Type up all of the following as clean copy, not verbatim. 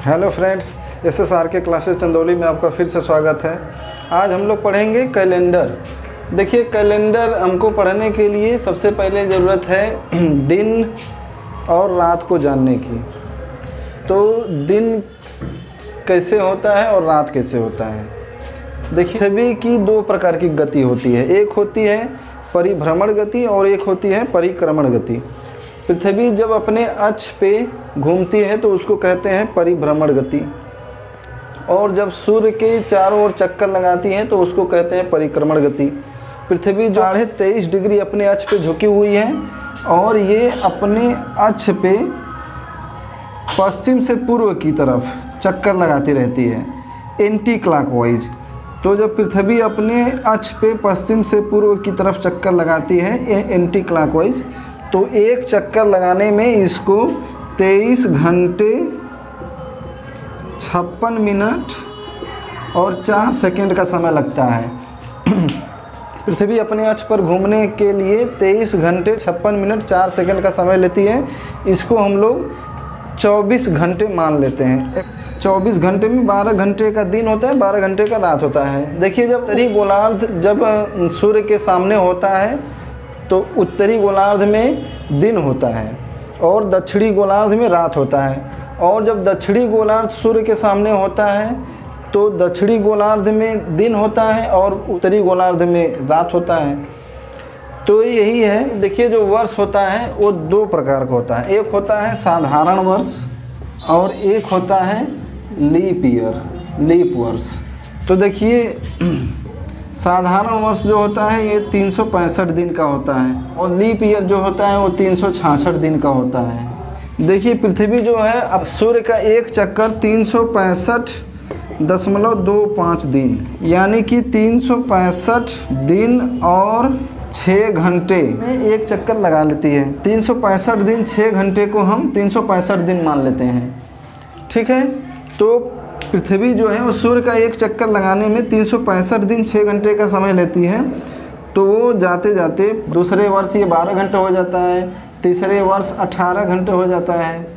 Hello friends, SSR के classes Chandauli में आपका फिर से स्वागत है। आज हम लोग पढ़ेंगे कैलेंडर। देखिए, कैलेंडर हमको पढ़ने के लिए सबसे पहले ज़रूरत है दिन और रात को जानने की। तो दिन कैसे होता है और रात कैसे होता है। देखिए, पृथ्वी की दो प्रकार की गति होती है। एक होती है परिभ्रमण गति और एक होती है परिक्रमण गति। पृथ्वी जब अपने अक्ष पे घूमती है तो उसको कहते हैं परिभ्रमण गति, और जब सूर्य के चारों ओर चक्कर लगाती है तो उसको कहते हैं परिक्रमण गति। पृथ्वी जो 23.5 डिग्री अपने अक्ष पे झुकी हुई है और ये अपने अक्ष पे पश्चिम से पूर्व की तरफ चक्कर लगाती रहती है, एंटी क्लॉकवाइज। तो जब पृथ्वी अपने अक्ष पे पश्चिम से पूर्व की तरफ चक्कर लगाती है एंटी क्लॉकवाइज, तो एक चक्कर लगाने में इसको 23 घंटे 56 मिनट और 4 सेकंड का समय लगता है। पृथ्वी अपने अक्ष पर घूमने के लिए 23 घंटे 56 मिनट 4 सेकंड का समय लेती है। इसको हम लोग 24 घंटे मान लेते हैं। 24 घंटे में 12 घंटे का दिन होता है, 12 घंटे का रात होता है। देखिए, जब उत्तरी गोलार्ध जब सूर्य के सामने होता है तो उत्तरी गोलार्ध में दिन होता है और दक्षिणी गोलार्ध में रात होता है। और जब दक्षिणी गोलार्ध सूर्य के सामने होता है तो दक्षिणी गोलार्ध में दिन होता है और उत्तरी गोलार्ध में रात होता है। तो यही है। देखिए, जो वर्ष होता है वो दो प्रकार का होता है। एक होता है साधारण वर्ष और एक होता है लीप ईयर, लीप वर्ष। तो देखिए, साधारण वर्ष जो होता है ये 365 दिन का होता है और लीप ईयर जो होता है वो 366 दिन का होता है। देखिए, पृथ्वी जो है अब सूर्य का एक चक्कर 365.25 दिन, यानी कि 365 दिन और 6 घंटे में एक चक्कर लगा लेती है। 365 दिन 6 घंटे को हम 365 दिन मान लेते हैं, ठीक है। तो पृथ्वी जो है वो सूर्य का एक चक्कर लगाने में 365 दिन 6 घंटे का समय लेती है। तो वो जाते जाते दूसरे वर्ष ये 12 घंटे हो जाता है, तीसरे वर्ष 18 घंटे हो जाता है,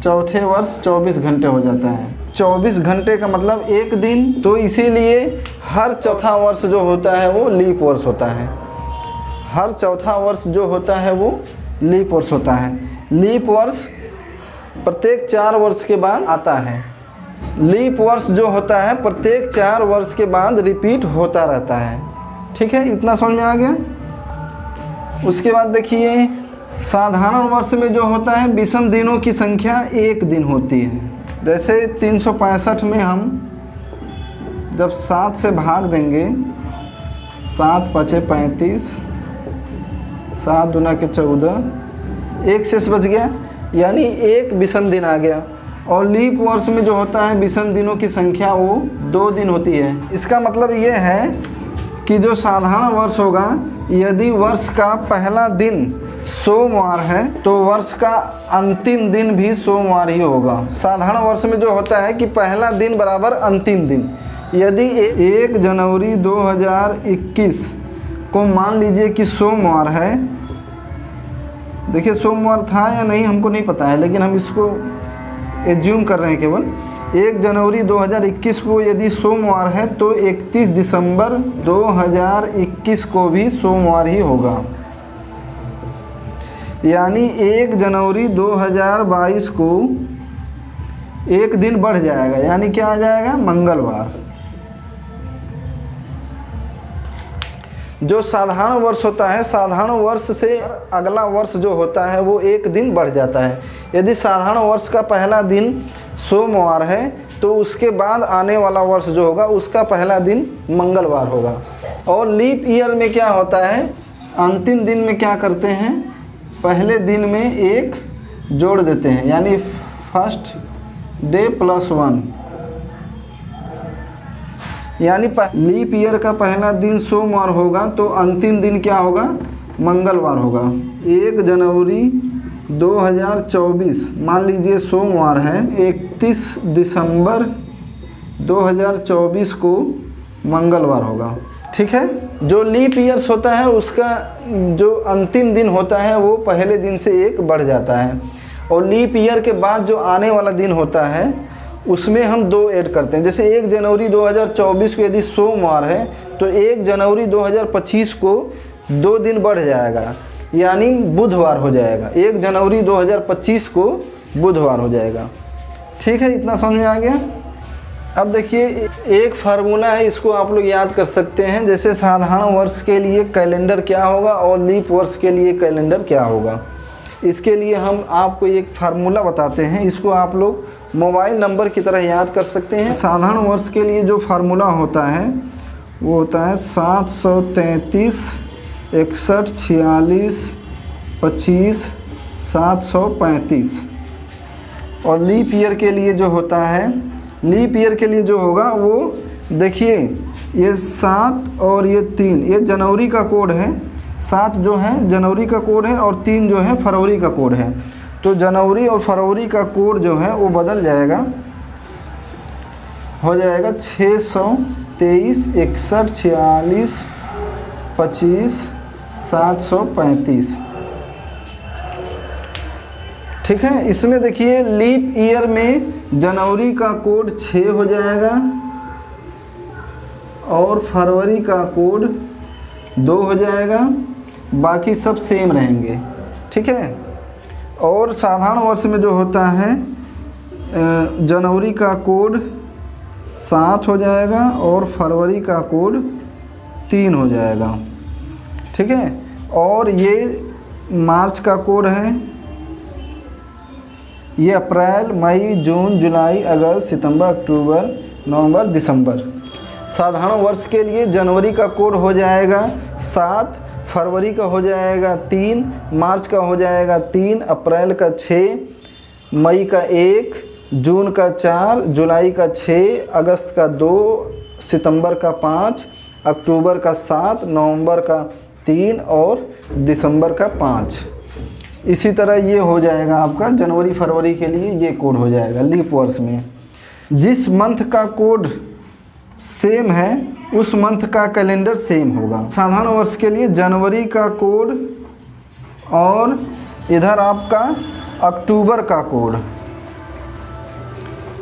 चौथे वर्ष 24 घंटे हो जाता है। 24 घंटे का मतलब एक दिन। तो इसीलिए हर चौथा वर्ष जो होता है वो लीप वर्ष होता है। हर चौथा वर्ष जो होता है वो लीप वर्ष होता है। लीप वर्ष प्रत्येक 4 वर्ष के बाद आता है। लीप वर्ष जो होता है प्रत्येक 4 वर्ष के बाद रिपीट होता रहता है, ठीक है। इतना समझ में आ गया। उसके बाद देखिए, साधारण वर्ष में जो होता है विषम दिनों की संख्या 1 दिन होती है। जैसे 365 में हम जब 7 से भाग देंगे, 7 5 35, 7 दूना के 14, 1 शेष बच गया, यानी 1 विषम दिन आ गया। और लीप वर्ष में जो होता है विषम दिनों की संख्या वो 2 दिन होती है। इसका मतलब ये है कि जो साधारण वर्ष होगा, यदि वर्ष का पहला दिन सोमवार है तो वर्ष का अंतिम दिन भी सोमवार ही होगा। साधारण वर्ष में जो होता है कि पहला दिन बराबर अंतिम दिन। यदि 1 जनवरी 2021 को मान लीजिए कि सोमवार है, देखिए सोमवार था या नहीं हमको नहीं पता है, लेकिन हम इसको एज्यूम कर रहे हैं केवल। 1 जनवरी 2021 को यदि सोमवार है तो 31 दिसंबर 2021 को भी सोमवार ही होगा। यानी 1 जनवरी 2022 को एक दिन बढ़ जाएगा, यानी क्या आ जाएगा, मंगलवार। जो साधारण वर्ष होता है, साधारण वर्ष से अगला वर्ष जो होता है वो एक दिन बढ़ जाता है। यदि साधारण वर्ष का पहला दिन सोमवार है तो उसके बाद आने वाला वर्ष जो होगा उसका पहला दिन मंगलवार होगा। और लीप ईयर में क्या होता है, अंतिम दिन में क्या करते हैं, पहले दिन में 1 जोड़ देते हैं, यानी फर्स्ट डे प्लस 1, यानी लीप ईयर का पहला दिन सोमवार होगा तो अंतिम दिन क्या होगा, मंगलवार होगा। 1 जनवरी 2024 मान लीजिए सोमवार है, 31 दिसंबर 2024 को मंगलवार होगा, ठीक है। जो लीप ईयर्स होता है उसका जो अंतिम दिन होता है वो पहले दिन से 1 बढ़ जाता है। और लीप ईयर के बाद जो आने वाला दिन होता है उसमें हम 2 ऐड करते हैं। जैसे 1 जनवरी 2024 को यदि सोमवार है तो 1 जनवरी 2025 को 2 दिन बढ़ जाएगा, यानी बुधवार हो जाएगा। 1 जनवरी 2025 को बुधवार हो जाएगा। ठीक है, इतना समझ में आ गया। अब देखिए एक फार्मूला है, इसको आप लोग याद कर सकते हैं। जैसे साधारण वर्ष के लिए कैलेंडर क्या होगा और लीप वर्ष के लिए कैलेंडर क्या होगा। इसके लिए हम आपको एक फार्मूला बताते हैं, इसको आप लोग मोबाइल नंबर की तरह याद कर सकते हैं। साधारण वर्ष के लिए जो फार्मूला होता है वो होता है 733 61 46 25 735। और लीप ईयर के लिए जो होता है, लीप ईयर के लिए जो होगा वो देखिए ये 7 और ये 3, ये जनवरी का कोड है। 7 जो है जनवरी का कोड है और 3 जो है फरवरी का कोड है। तो जनवरी और फरवरी का कोड जो है वो बदल जाएगा, हो जाएगा 623 61 46 25 735। ठीक है, इसमें देखिए लीप ईयर में जनवरी का कोड 6 हो जाएगा और फरवरी का कोड 2 हो जाएगा, बाकी सब सेम रहेंगे। ठीक है, और साधारण वर्ष में जो होता है जनवरी का कोड 7 हो जाएगा और फरवरी का कोड 3 हो जाएगा। ठीक है, और ये मार्च का कोड है, ये अप्रैल मई जून जुलाई अगस्त सितंबर अक्टूबर नवंबर दिसंबर। साधारण वर्ष के लिए जनवरी का कोड हो जाएगा 7, फरवरी का हो जाएगा 3, मार्च का हो जाएगा 3, अप्रैल का 6, मई का 1, जून का 4, जुलाई का 6, अगस्त का 2, सितंबर का 5, अक्टूबर का 7, नवंबर का 3 और दिसंबर का 5। इसी तरह ये हो जाएगा आपका जनवरी फरवरी के लिए ये कोड हो जाएगा लीप वर्ष में। जिस मंथ का कोड सेम है उस मंथ का कैलेंडर सेम होगा। साधारण वर्ष के लिए जनवरी का कोड और इधर आपका अक्टूबर का कोड,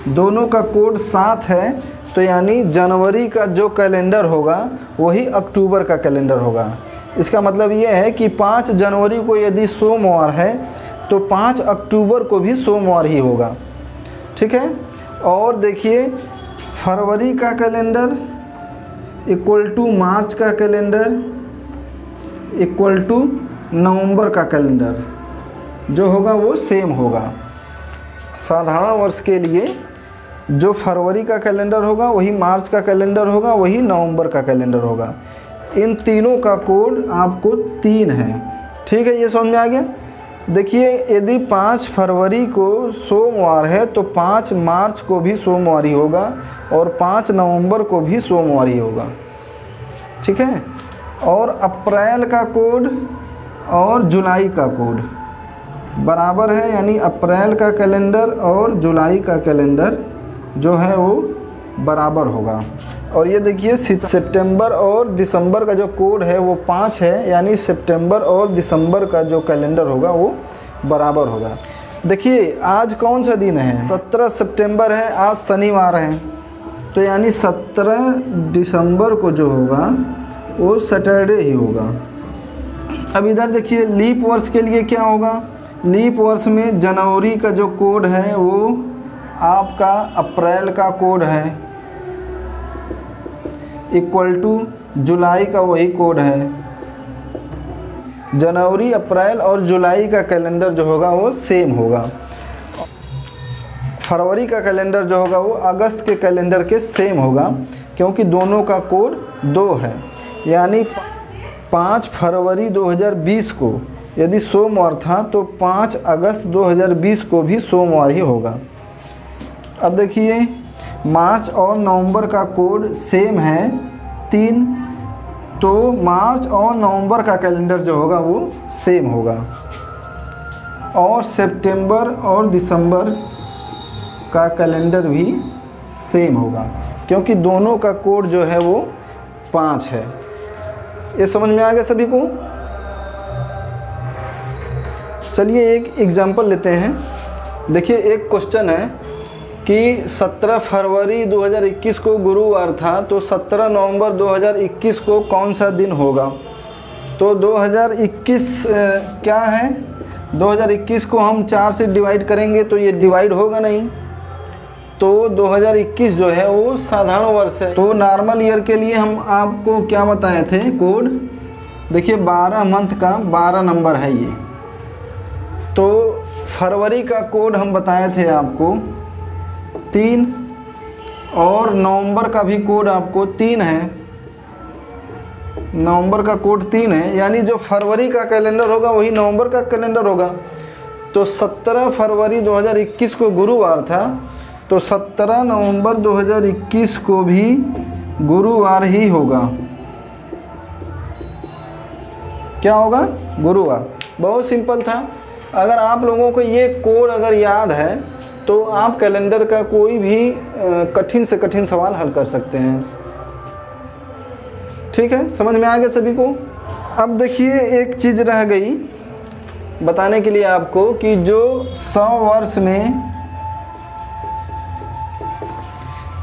दोनों का कोड 7 है, तो यानी जनवरी का जो कैलेंडर होगा वही अक्टूबर का कैलेंडर होगा। इसका मतलब ये है कि 5 जनवरी को यदि सोमवार है तो 5 अक्टूबर को भी सोमवार ही होगा। ठीक है, और देखिए फरवरी का कैलेंडर इक्वल टू मार्च का कैलेंडर इक्वल टू नवंबर का कैलेंडर जो होगा वो सेम होगा। साधारण वर्ष के लिए जो फरवरी का कैलेंडर होगा वही मार्च का कैलेंडर होगा, वही नवंबर का कैलेंडर होगा। इन तीनों का कोड आपको 3 है। ठीक है, ये समझ में आ गया। देखिए यदि 5 फरवरी को सोमवार है तो 5 मार्च को भी सोमवार ही होगा और 5 नवंबर को भी सोमवार ही होगा। ठीक है, और अप्रैल का कोड और जुलाई का कोड बराबर है, यानी अप्रैल का कैलेंडर और जुलाई का कैलेंडर जो है वो बराबर होगा। और ये देखिए सितंबर और दिसंबर का जो कोड है वो 5 है, यानी सितंबर और दिसंबर का जो कैलेंडर होगा वो बराबर होगा। देखिए आज कौन सा दिन है, 17 सितंबर है, आज शनिवार है, तो यानी 17 दिसंबर को जो होगा वो सैटरडे ही होगा। अब इधर देखिए लीप वर्ष के लिए क्या होगा। लीप वर्ष में जनवरी का जो कोड है वो आपका अप्रैल का कोड है इक्वल टू जुलाई का वही कोड है। जनवरी अप्रैल और जुलाई का कैलेंडर जो होगा वो सेम होगा। फरवरी का कैलेंडर जो होगा वो अगस्त के कैलेंडर के सेम होगा, क्योंकि दोनों का कोड 2 है। यानी 5 फरवरी 2020 को यदि सोमवार था तो 5 अगस्त 2020 को भी सोमवार ही होगा। अब देखिए मार्च और नवंबर का कोड सेम है 3, तो मार्च और नवंबर का कैलेंडर जो होगा वो सेम होगा। और सितंबर और दिसंबर का कैलेंडर भी सेम होगा, क्योंकि दोनों का कोड जो है वो 5 है। ये समझ में आ गया सभी को। चलिए एक एग्जांपल लेते हैं। देखिए एक क्वेश्चन है, कि 17 फरवरी 2021 को गुरुवार था, तो 17 नवंबर 2021 को कौन सा दिन होगा? तो 2021 क्या है, 2021 को हम 4 से डिवाइड करेंगे तो ये डिवाइड होगा नहीं, तो 2021 जो है वो साधारण वर्ष है। तो नॉर्मल ईयर के लिए हम आपको क्या बताए थे कोड, देखिए 12 मंथ का 12 नंबर है ये। तो फरवरी का कोड हम बताए थे आपको 3, और नवंबर का भी कोड आपको 3 है, नवंबर का कोड 3 है, यानी जो फरवरी का कैलेंडर होगा वही नवंबर का कैलेंडर होगा। तो 17 फरवरी 2021 को गुरुवार था, तो 17 नवंबर 2021 को भी गुरुवार ही होगा। क्या होगा? गुरुवार। बहुत सिंपल था। अगर आप लोगों को ये कोड अगर याद है तो आप कैलेंडर का कोई भी कठिन से कठिन सवाल हल कर सकते हैं। ठीक है, समझ में आ गया सभी को? अब देखिए एक चीज़ रह गई बताने के लिए आपको कि जो 100 वर्ष में,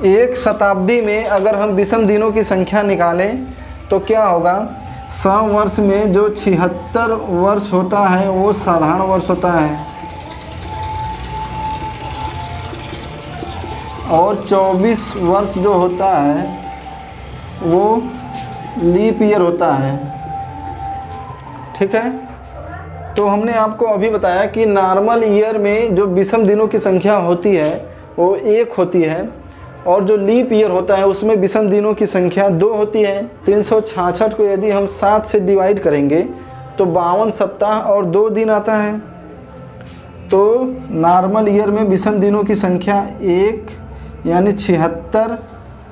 एक शताब्दी में अगर हम विषम दिनों की संख्या निकालें तो क्या होगा? 100 वर्ष में जो 76 वर्ष होता है वो साधारण वर्ष होता है, और 24 वर्ष जो होता है वो लीप ईयर होता है। ठीक है, तो हमने आपको अभी बताया कि नॉर्मल ईयर में जो विषम दिनों की संख्या होती है वो 1 होती है, और जो लीप ईयर होता है उसमें विषम दिनों की संख्या 2 होती है। 366 को यदि हम 7 से डिवाइड करेंगे तो 52 सप्ताह और 2 दिन आता है। तो नॉर्मल ईयर में विषम दिनों की संख्या 1, यानी 76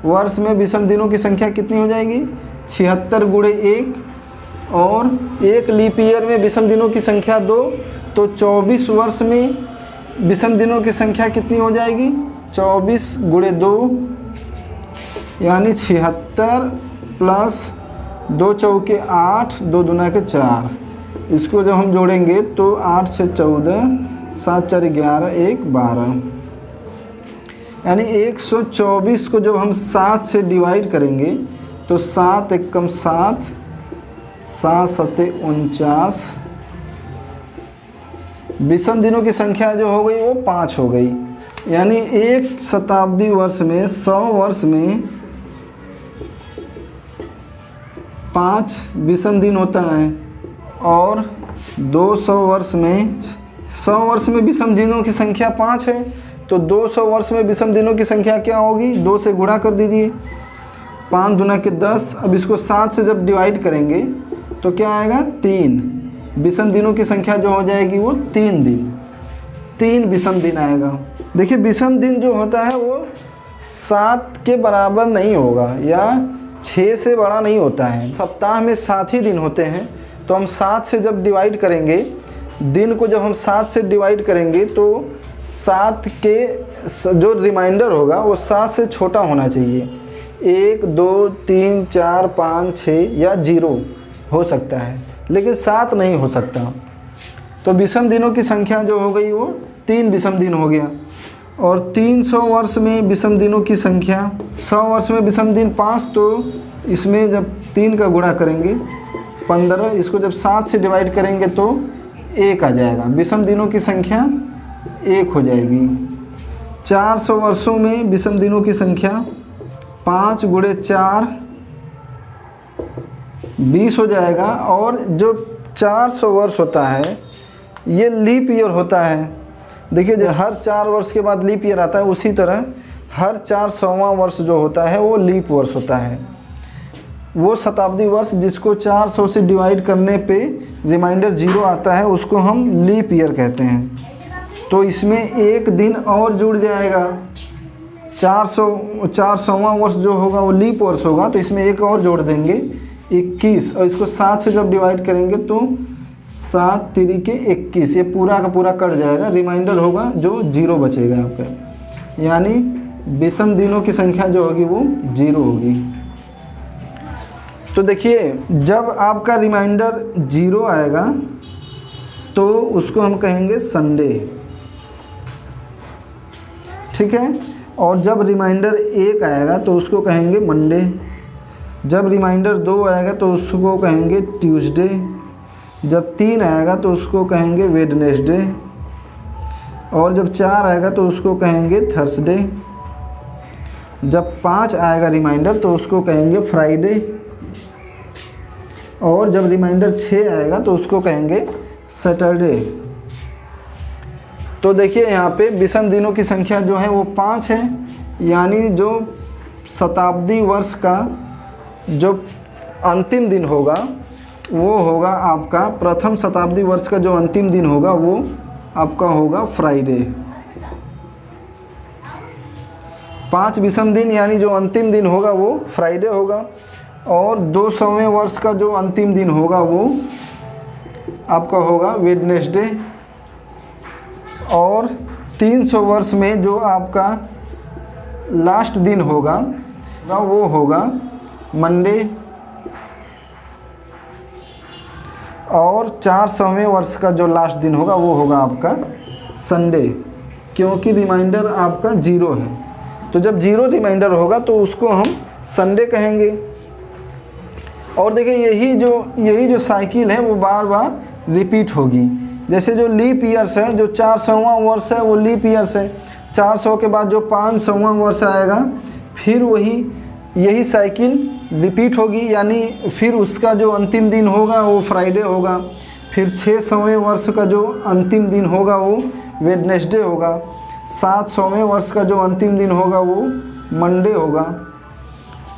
वर्ष में विषम दिनों की संख्या कितनी हो जाएगी? 76 गुणे 1, और एक लीप ईयर में विषम दिनों की संख्या 2, तो 24 वर्ष में विषम दिनों की संख्या कितनी हो जाएगी? 24 गुणे 2, यानी 76 प्लस 2 चौके 8, 2 दूना के 4। इसको जब हम जोड़ेंगे तो 8 से 14, 7 4 11, 1 12, यानी 124 को जब हम 7 से डिवाइड करेंगे तो 7 एकम 7, 7 7 49, विषम दिनों की संख्या जो हो गई वो 5 हो गई। यानी एक शताब्दी वर्ष में, 100 वर्ष में 5 विषम दिन होता है, और 200 वर्ष में, 100 वर्ष में विषम दिनों की संख्या 5 है, तो 200 वर्ष में विषम दिनों की संख्या क्या होगी? 2 से गुणा कर दीजिए, 5 दूना के 10। अब इसको 7 से जब डिवाइड करेंगे तो क्या आएगा? 3। विषम दिनों की संख्या जो हो जाएगी वो 3 दिन, 3 विषम दिन आएगा। देखिए विषम दिन जो होता है वो 7 के बराबर नहीं होगा या 6 से बड़ा नहीं होता है। सप्ताह में 7 ही दिन होते हैं, तो हम 7 से जब डिवाइड करेंगे, दिन को जब हम 7 से डिवाइड करेंगे तो 7 के जो रिमाइंडर होगा वो 7 से छोटा होना चाहिए। 1 2 3 4 5 6 या 0 हो सकता है, लेकिन 7 नहीं हो सकता। तो विषम दिनों की संख्या जो हो गई वो 3 विषम दिन हो गया। और 300 वर्ष में विषम दिनों की संख्या, 100 वर्ष में विषम दिन 5, तो इसमें जब 3 का गुणा करेंगे 15, इसको जब 7 से डिवाइड करेंगे तो 1 आ जाएगा। विषम दिनों की संख्या 1 हो जाएगी। 400 वर्षों में विषम दिनों की संख्या 5 गुणे 4 20 हो जाएगा। और जो 400 वर्ष होता है ये लीप ईयर होता है। देखिए जो हर 4 वर्ष के बाद लीप ईयर आता है, उसी तरह हर 400वां वर्ष जो होता है वो लीप वर्ष होता है। वो शताब्दी वर्ष जिसको 400 से डिवाइड करने पे रिमाइंडर 0 आता है उसको हम लीप ईयर कहते हैं। तो इसमें एक दिन और जुड़ जाएगा। 400वां वर्ष जो होगा वो लीप वर्ष होगा, तो इसमें एक और जोड़ देंगे 21, और इसको 7 से जब डिवाइड करेंगे तो 7 3 के 21, ये पूरा का पूरा कट जाएगा। रिमाइंडर होगा जो 0 बचेगा आपका, यानी विषम दिनों की संख्या जो होगी वो 0 होगी। तो देखिए जब आपका रिमाइंडर 0 आएगा तो उसको हम कहेंगे संडे। ठीक है। और जब रिमाइंडर 1 आएगा तो उसको कहेंगे मंडे, जब रिमाइंडर 2 आएगा तो उसको कहेंगे ट्यूसडे, जब 3 आएगा तो उसको कहेंगे वेडनेसडे, और जब 4 आएगा तो उसको कहेंगे थर्सडे, जब 5 आएगा रिमाइंडर तो उसको कहेंगे फ्राइडे, और जब रिमाइंडर 6 आएगा तो उसको कहेंगे सैटरडे। तो देखिए यहाँ पे विषम दिनों की संख्या जो है वो 5 है, यानी जो शताब्दी वर्ष का जो अंतिम दिन होगा वो होगा आपका, प्रथम शताब्दी वर्ष का जो अंतिम दिन होगा वो आपका होगा फ्राइडे। 5 विषम दिन यानी जो अंतिम दिन होगा वो फ्राइडे होगा, और 200वें वर्ष का जो अंतिम दिन होगा वो आपका होगा वेडनेसडे, और 300 वर्ष में जो आपका लास्ट दिन होगा वो होगा मंडे, और 400वें वर्ष का जो लास्ट दिन होगा वो होगा आपका संडे, क्योंकि रिमाइंडर आपका 0 है। तो जब 0 रिमाइंडर होगा तो उसको हम संडे कहेंगे। और देखिए यही जो साइकिल है वो बार बार रिपीट होगी। जैसे जो लीप ईयर्स है, जो 400वां वर्ष है वो लीप ईयर्स है, 400 के बाद जो 500वां वर्ष आएगा फिर यही साइकिल रिपीट होगी, यानी फिर उसका जो अंतिम दिन होगा वो फ्राइडे होगा, फिर 600वें वर्ष का जो अंतिम दिन होगा वो वेडनेसडे होगा, 700वें वर्ष का जो अंतिम दिन होगा वो मंडे होगा,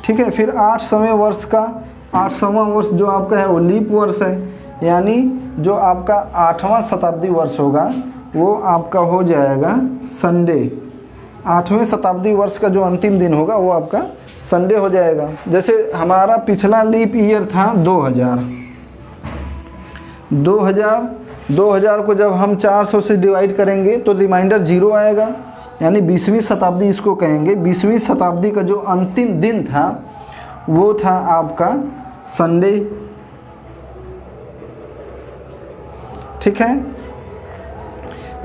ठीक है। फिर 800वें वर्ष का 800वां वर्ष जो आपका है वो लीप वर्ष है, यानी जो आपका 8वां शताब्दी वर्ष होगा वो आपका हो जाएगा संडे। 8वें शताब्दी वर्ष का जो अंतिम दिन होगा वो आपका संडे हो जाएगा। जैसे हमारा पिछला लीप ईयर था 2000 को जब हम 400 से डिवाइड करेंगे तो रिमाइंडर 0 आएगा, यानी 20वीं शताब्दी इसको कहेंगे। 20वीं शताब्दी का जो अंतिम दिन था वो था आपका संडे, ठीक है।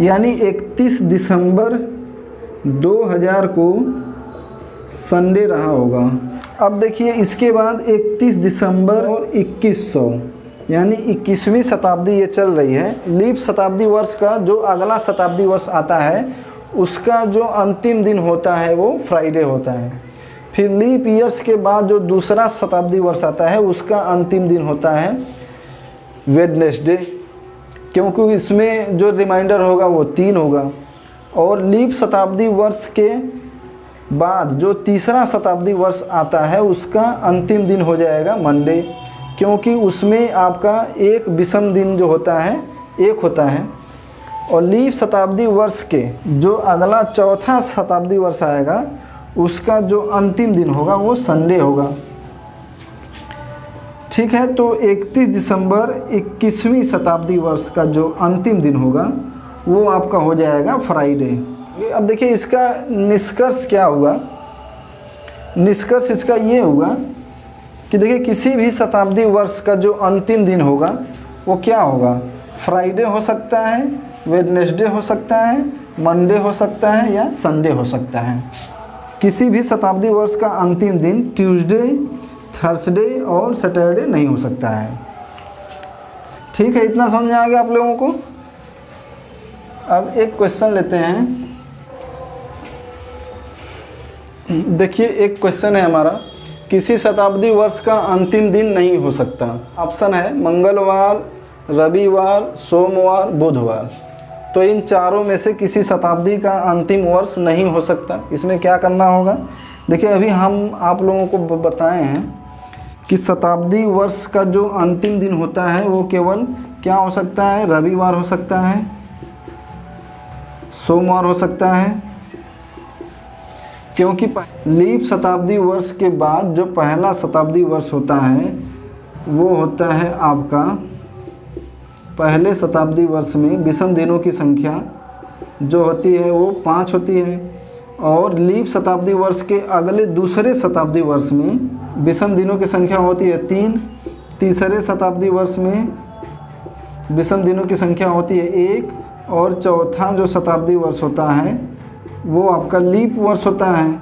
यानी 31 दिसंबर 2000 को संडे रहा होगा। अब देखिए इसके बाद 31 दिसंबर और 2100 यानी 21वीं शताब्दी ये चल रही है। लीप शताब्दी वर्ष का जो अगला शताब्दी वर्ष आता है उसका जो अंतिम दिन होता है वो फ्राइडे होता है। फिर लीप ईयर्स के बाद जो दूसरा शताब्दी वर्ष आता है उसका अंतिम दिन होता है वेडनेसडे, क्योंकि इसमें जो रिमाइंडर होगा वो 3 होगा। और लीप शताब्दी वर्ष के बाद जो तीसरा शताब्दी वर्ष आता है उसका अंतिम दिन हो जाएगा मंडे, क्योंकि उसमें आपका एक विषम दिन जो होता है 1 होता है। और लीप शताब्दी वर्ष के जो अगला चौथा शताब्दी वर्ष आएगा उसका जो अंतिम दिन होगा वो संडे होगा, ठीक है। तो 31 दिसंबर 21वीं शताब्दी वर्ष का जो अंतिम दिन होगा वो आपका हो जाएगा फ्राइडे। अब देखिए इसका निष्कर्ष क्या हुआ। निष्कर्ष इसका ये हुआ कि देखिए किसी भी शताब्दी वर्ष का जो अंतिम दिन होगा वो क्या होगा, फ्राइडे हो सकता है, वेडनेसडे हो सकता है, मंडे हो सकता है या संडे हो सकता है। किसी भी शताब्दी वर्ष का अंतिम दिन ट्यूसडे, थर्सडे और सैटरडे नहीं हो सकता है, ठीक है। इतना समझ में आ गया आप लोगों को। अब एक क्वेश्चन लेते हैं। देखिए एक क्वेश्चन है हमारा, किसी शताब्दी वर्ष का अंतिम दिन नहीं हो सकता। ऑप्शन है मंगलवार, रविवार, सोमवार, बुधवार। तो इन चारों में से किसी शताब्दी का अंतिम वर्ष नहीं हो सकता। इसमें क्या करना होगा, देखिए अभी हम आप लोगों को बताए हैं कि शताब्दी वर्ष का जो अंतिम दिन होता है वो केवल क्या हो सकता है, रविवार हो सकता है, सोमवार हो सकता है, क्योंकि लीप शताब्दी वर्ष के बाद जो पहला शताब्दी वर्ष होता है वो होता है आपका, पहले शताब्दी वर्ष में विषम दिनों की संख्या जो होती है वो 5 होती है। और लीप शताब्दी वर्ष के अगले दूसरे शताब्दी वर्ष में विषम दिनों की संख्या होती है 3, तीसरे शताब्दी वर्ष में विषम दिनों की संख्या होती है 1, और चौथा जो शताब्दी वर्ष होता है वो आपका लीप वर्ष होता है।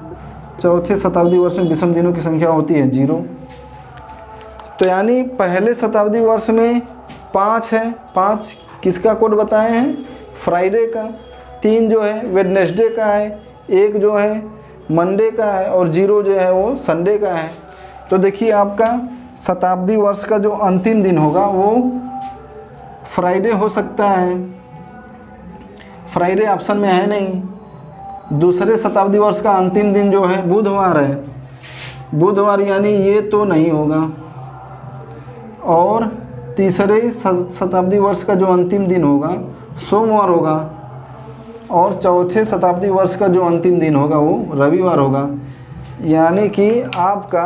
चौथे शताब्दी वर्ष में विषम दिनों की संख्या होती है 0। तो यानी पहले शताब्दी वर्ष में 5 है। 5 किसका कोड बताए हैं? फ्राइडे का। 3 जो है वेडनेसडे का है। 1 जो है मंडे का है और 0 जो है वो संडे का है। तो देखिए आपका शताब्दी वर्ष का जो अंतिम दिन होगा वो फ्राइडे हो सकता है। फ्राइडे ऑप्शन में है नहीं। दूसरे शताब्दी वर्ष का अंतिम दिन जो है बुधवार है। बुधवार यानी ये तो नहीं होगा। और तीसरे शताब्दी वर्ष का जो अंतिम दिन होगा सोमवार होगा। और चौथे शताब्दी वर्ष का जो अंतिम दिन होगा वो रविवार होगा। यानी कि आपका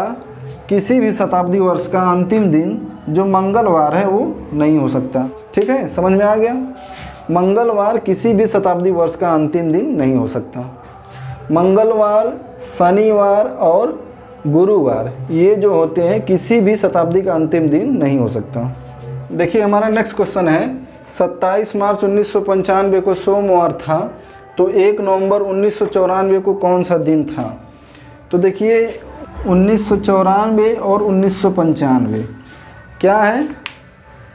किसी भी शताब्दी वर्ष का अंतिम दिन जो मंगलवार है वो नहीं हो सकता। ठीक है, समझ में आ गया? मंगलवार किसी भी शताब्दी वर्ष का अंतिम दिन नहीं हो सकता। मंगलवार, शनिवार और गुरुवार ये जो होते हैं किसी भी शताब्दी का अंतिम दिन नहीं हो सकता। देखिए हमारा नेक्स्ट क्वेश्चन है 27 मार्च 1995 को सोमवार था, तो 1 नवंबर 1994 को कौन सा दिन था? तो देखिए 1994 और 1995 क्या है?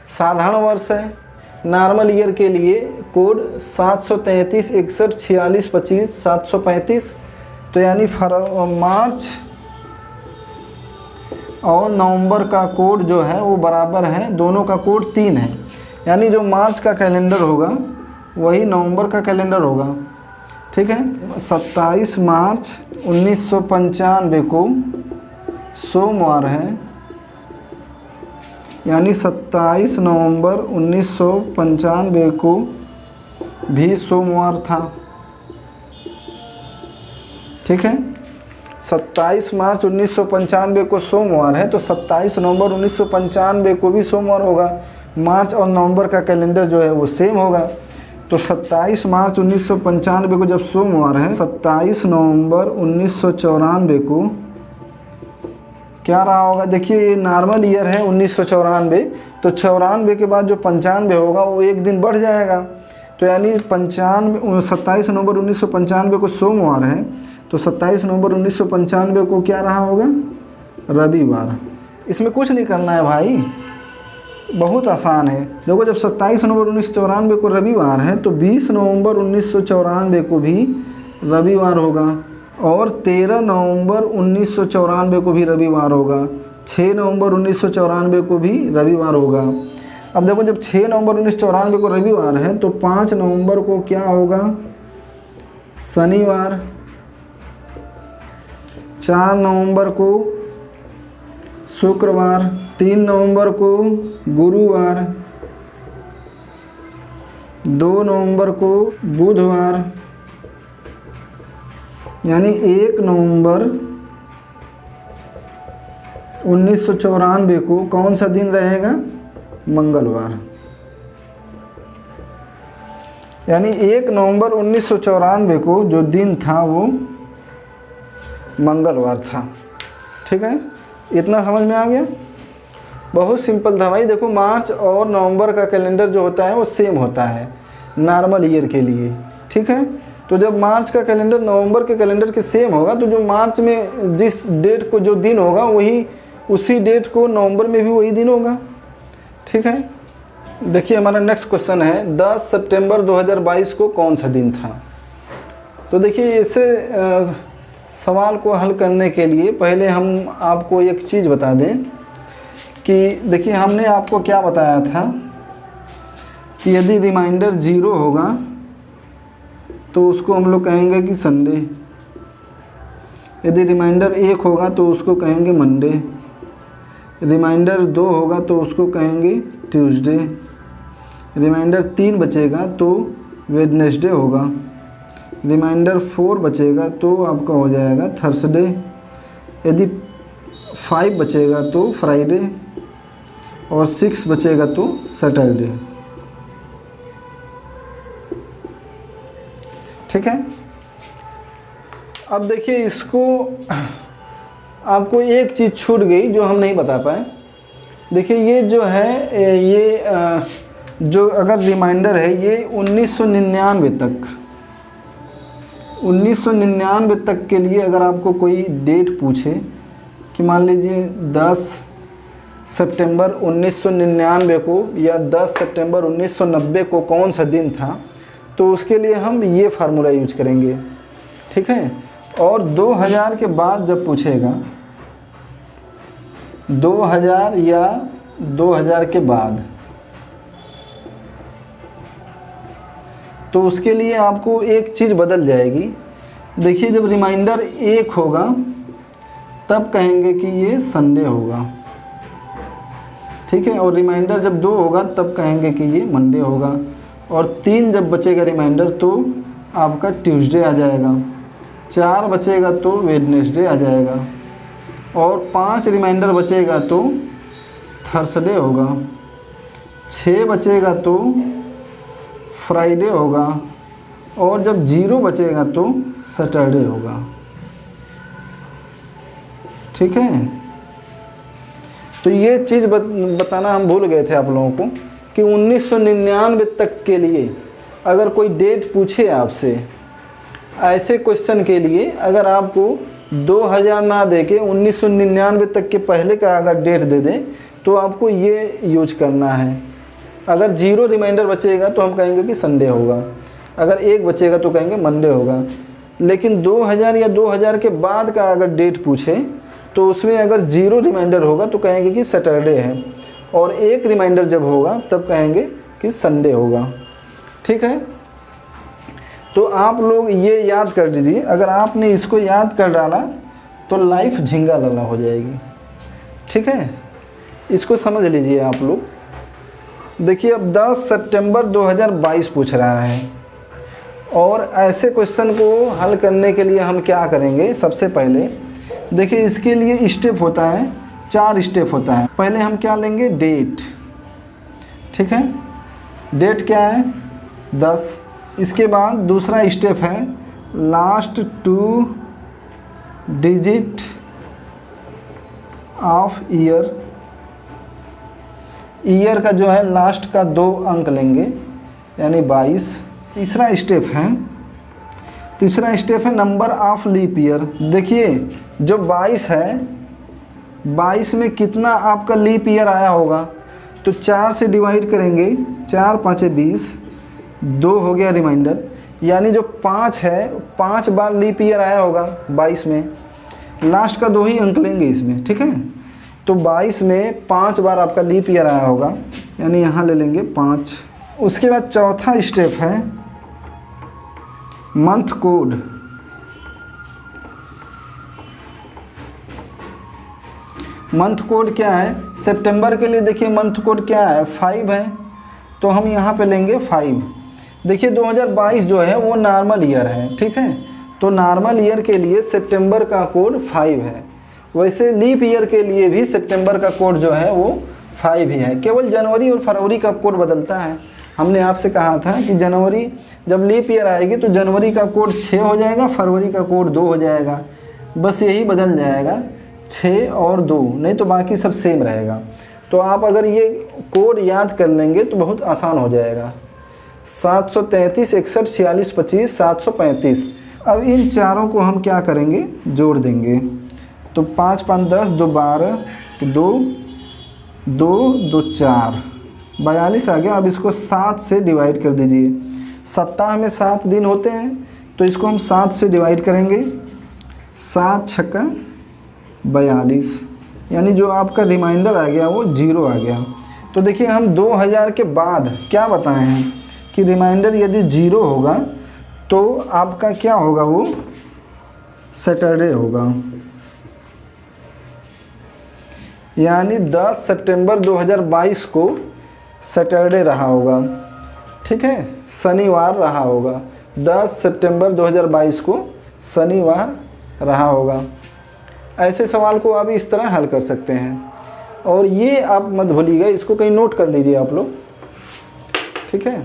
साधारण वर्ष है। नॉर्मल ईयर के लिए कोड 733 61 46 25 735। तो यानी मार्च और नवंबर का कोड जो है वो बराबर है, दोनों का कोड 3 है। यानी जो मार्च का कैलेंडर होगा वही नवंबर का कैलेंडर होगा। ठीक है, 27 मार्च 1995 को सोमवार है, यानी 27 नवंबर 1995 को भी सोमवार था। ठीक है, 27 मार्च 1995 को सोमवार है तो 27 नवंबर 1995 को भी सोमवार होगा। मार्च और नवंबर का कैलेंडर जो है वो सेम होगा। तो 27 मार्च 1995 को जब सोमवार है, 27 नवंबर 1994 को क्या रहा होगा? देखिए ये नॉर्मल ईयर है 1994, तो 94 के बाद जो 95 होगा वो एक दिन बढ़ जाएगा। तो यानी 27 नवंबर 1995 को सोमवार है, तो 27 नवंबर 1995 को क्या रहा होगा? रविवार। इसमें कुछ नहीं करना है भाई, बहुत आसान है। देखो जब 27 नवंबर 1994 को रविवार है तो 20 नवंबर 1994 को भी रविवार होगा और 13 नवंबर 1994 को भी रविवार होगा। 6 नवंबर 1994 को भी रविवार होगा। अब देखो जब 6 नवंबर 1994 को रविवार है तो 5 नवंबर को क्या होगा? शनिवार। 4 नवंबर को शुक्रवार। 3 नवंबर को गुरुवार। 2 नवंबर को बुधवार। यानी 1 नवंबर 1994 को कौन सा दिन रहेगा? मंगलवार। यानी 1 नवंबर 1994 को जो दिन था वो मंगलवार था। ठीक है, इतना समझ में आ गया? बहुत सिंपल था भाई। देखो मार्च और नवंबर का कैलेंडर जो होता है वो सेम होता है नॉर्मल ईयर के लिए। ठीक है, तो जब मार्च का कैलेंडर नवंबर के कैलेंडर के सेम होगा तो जो मार्च में जिस डेट को जो दिन होगा वही उसी डेट को नवंबर में भी वही दिन होगा। ठीक है, देखिए हमारा नेक्स्ट क्वेश्चन है 10 सितंबर 2022 को कौन सा दिन था? तो देखिए इसे सवाल को हल करने के लिए पहले हम आपको एक चीज़ बता दें कि देखिए हमने आपको क्या बताया था कि यदि रिमाइंडर 0 होगा तो उसको हम लोग कहेंगे कि संडे। यदि रिमाइंडर 1 होगा तो उसको कहेंगे मंडे। रिमाइंडर 2 होगा तो उसको कहेंगे ट्यूसडे। रिमाइंडर 3 बचेगा तो वेडनेसडे होगा। रिमाइंडर 4 बचेगा तो आपका हो जाएगा थर्सडे। यदि 5 बचेगा तो फ्राइडे और 6 बचेगा तो सैटरडे। ठीक है, अब देखिए इसको आपको एक चीज़ छूट गई जो हम नहीं बता पाए। देखिए ये जो है ये जो अगर रिमाइंडर है ये 1999 तक 1999 तक के लिए अगर आपको कोई डेट पूछे कि मान लीजिए 10 सितंबर 1999 को या 10 सितंबर 1990 को कौन सा दिन था, तो उसके लिए हम ये फार्मूला यूज करेंगे, ठीक है। और 2000 के बाद जब पूछेगा, 2000 या 2000 के बाद, तो उसके लिए आपको एक चीज़ बदल जाएगी। देखिए जब रिमाइंडर 1 होगा तब कहेंगे कि ये संडे होगा, ठीक है। और रिमाइंडर जब 2 होगा तब कहेंगे कि ये मंडे होगा। और 3 जब बचेगा रिमाइंडर तो आपका ट्यूसडे आ जाएगा। 4 बचेगा तो वेडनेसडे आ जाएगा। और 5 रिमाइंडर बचेगा तो थर्सडे होगा। 6 बचेगा तो फ्राइडे होगा। और जब 0 बचेगा तो सैटरडे होगा, ठीक है। तो ये चीज़ बताना हम भूल गए थे आप लोगों को कि 1999 तक के लिए अगर कोई डेट पूछे आपसे, ऐसे क्वेश्चन के लिए अगर आपको 2000 ना दे के 1999 तक के पहले का अगर डेट दे दे तो आपको ये यूज करना है। अगर 0 रिमाइंडर बचेगा तो हम कहेंगे कि संडे होगा, अगर 1 बचेगा तो कहेंगे मंडे होगा। लेकिन 2000 या 2000 के बाद का अगर डेट पूछे तो उसमें अगर 0 रिमाइंडर होगा तो कहेंगे कि सैटरडे है, और 1 रिमाइंडर जब होगा तब कहेंगे कि संडे होगा, ठीक है। तो आप लोग ये याद कर लीजिए। अगर आपने इसको याद कर डाला तो लाइफ झिंगा लाला हो जाएगी, ठीक है। इसको समझ लीजिए आप लोग। देखिए अब 10 सितंबर 2022 पूछ रहा है, और ऐसे क्वेश्चन को हल करने के लिए हम क्या करेंगे, सबसे पहले देखिए इसके लिए स्टेप होता है, 4 स्टेप होता है। पहले हम क्या लेंगे, डेट, ठीक है। डेट क्या है, 10। इसके बाद दूसरा स्टेप है last 2 digit of year. Year का जो है लास्ट का 2 अंक लेंगे, यानी 22। तीसरा स्टेप है नंबर ऑफ लीप ईयर। देखिए जो 22 है, 22 में कितना आपका लीप ईयर आया होगा, तो 4 से डिवाइड करेंगे, 4 5 20, 2 हो गया रिमाइंडर, यानी जो 5 है 5 बार लीप ईयर आया होगा 22 में। लास्ट का 2 ही अंक लेंगे इसमें, ठीक है। तो 22 में 5 बार आपका लीप ईयर आया होगा, यानी यहाँ ले लेंगे 5। उसके बाद चौथा स्टेप है मंथ कोड। मंथ कोड क्या है, सितंबर के लिए देखिए मंथ कोड क्या है, 5 है, तो हम यहाँ पे लेंगे 5। देखिए 2022 जो है वो नॉर्मल ईयर है, ठीक है। तो नॉर्मल ईयर के लिए सितंबर का कोड 5 है। वैसे लीप ईयर के लिए भी सितंबर का कोड जो है वो 5 ही है, केवल जनवरी और फरवरी का कोड बदलता है। हमने आपसे कहा था कि जनवरी जब लीप ईयर आएगी तो जनवरी का कोड 6 हो जाएगा, फरवरी का कोड 2 हो जाएगा, बस यही बदल जाएगा, 6 और 2, नहीं तो बाकी सब सेम रहेगा। तो आप अगर ये कोड याद कर लेंगे तो बहुत आसान हो जाएगा। 733 61 46 25 735। अब इन चारों को हम क्या करेंगे, जोड़ देंगे। तो 5 5 10, 2 12, 2 2 2 4, 42 आ गया। अब इसको 7 से डिवाइड कर दीजिए। सप्ताह में 7 दिन होते हैं, तो इसको हम 7 से डिवाइड करेंगे। 7 छक्का 42, यानी जो आपका रिमाइंडर आ गया वो 0 आ गया। तो देखिए हम 2000 के बाद क्या बताए हैं कि रिमाइंडर यदि 0 होगा तो आपका क्या होगा, वो सैटरडे होगा। यानी 10 सितंबर 2022 को सैटरडे रहा होगा, ठीक है, शनिवार रहा होगा। 10 सितंबर 2022 को शनिवार रहा होगा। ऐसे सवाल को आप इस तरह हल कर सकते हैं। और ये आप मत भूलिएगा, इसको कहीं नोट कर लीजिए आप लोग, ठीक है।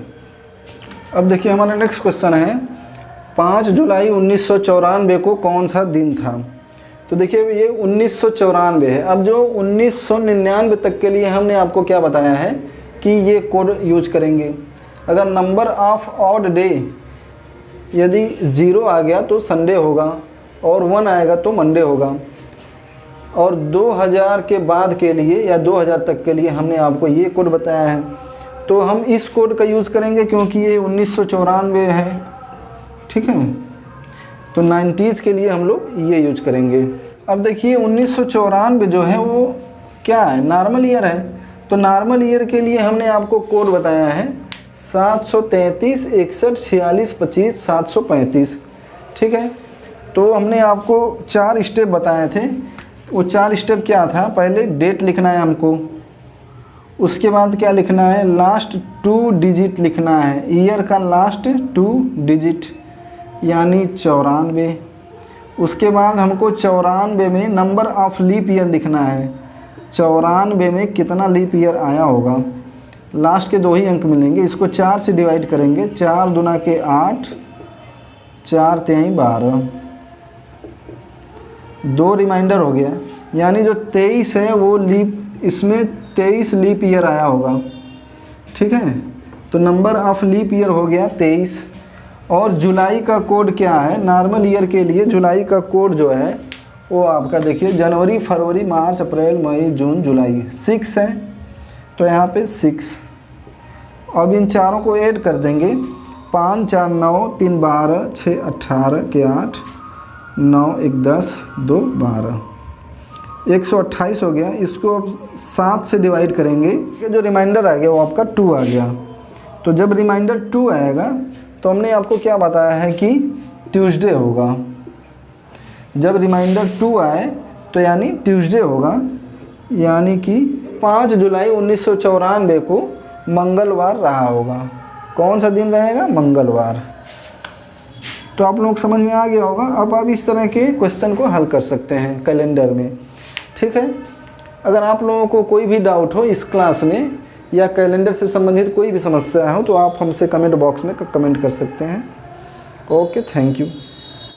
अब देखिए हमारा नेक्स्ट क्वेश्चन है 5 जुलाई 1994 को कौन सा दिन था। तो देखिए ये 1994 है। अब जो 1999 तक के लिए हमने आपको क्या बताया है कि ये कोड यूज करेंगे। अगर नंबर ऑफ ऑड डे यदि 0 आ गया तो संडे होगा, और 1 आएगा तो मंडे होगा। और 2000 के बाद के लिए या 2000 तक के लिए हमने आपको ये कोड बताया है, तो हम इस कोड का यूज़ करेंगे क्योंकि ये 1994 है, ठीक है। तो 90s के लिए हम लोग ये यूज करेंगे। अब देखिए 1994 जो है वो क्या है, नॉर्मल ईयर है। तो नॉर्मल ईयर के लिए हमने आपको कोड बताया है 733 61 46 25 735, ठीक है। तो हमने आपको 4 स्टेप बताए थे। वो 4 स्टेप क्या था, पहले डेट लिखना है हमको, उसके बाद क्या लिखना है, लास्ट 2 डिजिट लिखना है, ईयर का लास्ट 2 डिजिट यानी 94। उसके बाद हमको 94 में नंबर ऑफ लीप ईयर लिखना है, 94 में कितना लीप ईयर आया होगा। लास्ट के 2 ही अंक मिलेंगे, इसको 4 से डिवाइड करेंगे, 4 दूना के 8, 4 तिहाई 12, 2 रिमाइंडर हो गया, यानी जो 23 है वो लीप, इसमें 23 लीप ईयर आया होगा, ठीक है। तो नंबर ऑफ लीप ईयर हो गया 23। और जुलाई का कोड क्या है, नॉर्मल ईयर के लिए जुलाई का कोड जो है वो आपका देखिए जनवरी फरवरी मार्च अप्रैल मई जून जुलाई 6 है, तो यहाँ पे 6। अब इन चारों को ऐड कर देंगे, 5 4 9 3 12 6 18 के 8 9 1 10 2 12 128 हो गया। इसको अब 7 से डिवाइड करेंगे, जो रिमाइंडर आ गया वो आपका 2 आ गया। तो जब रिमाइंडर 2 आएगा तो हमने आपको क्या बताया है कि ट्यूसडे होगा। जब रिमाइंडर 2 आए तो यानी ट्यूसडे होगा, यानी कि 5 जुलाई 1994 को मंगलवार रहा होगा। कौन सा दिन रहेगा, मंगलवार। तो आप लोग समझ में आ गया होगा। अब आप इस तरह के क्वेश्चन को हल कर सकते हैं कैलेंडर में, ठीक है। अगर आप लोगों को कोई भी डाउट हो इस क्लास में या कैलेंडर से संबंधित कोई भी समस्या हो तो आप हमसे कमेंट बॉक्स में कमेंट कर सकते हैं। Okay, thank you.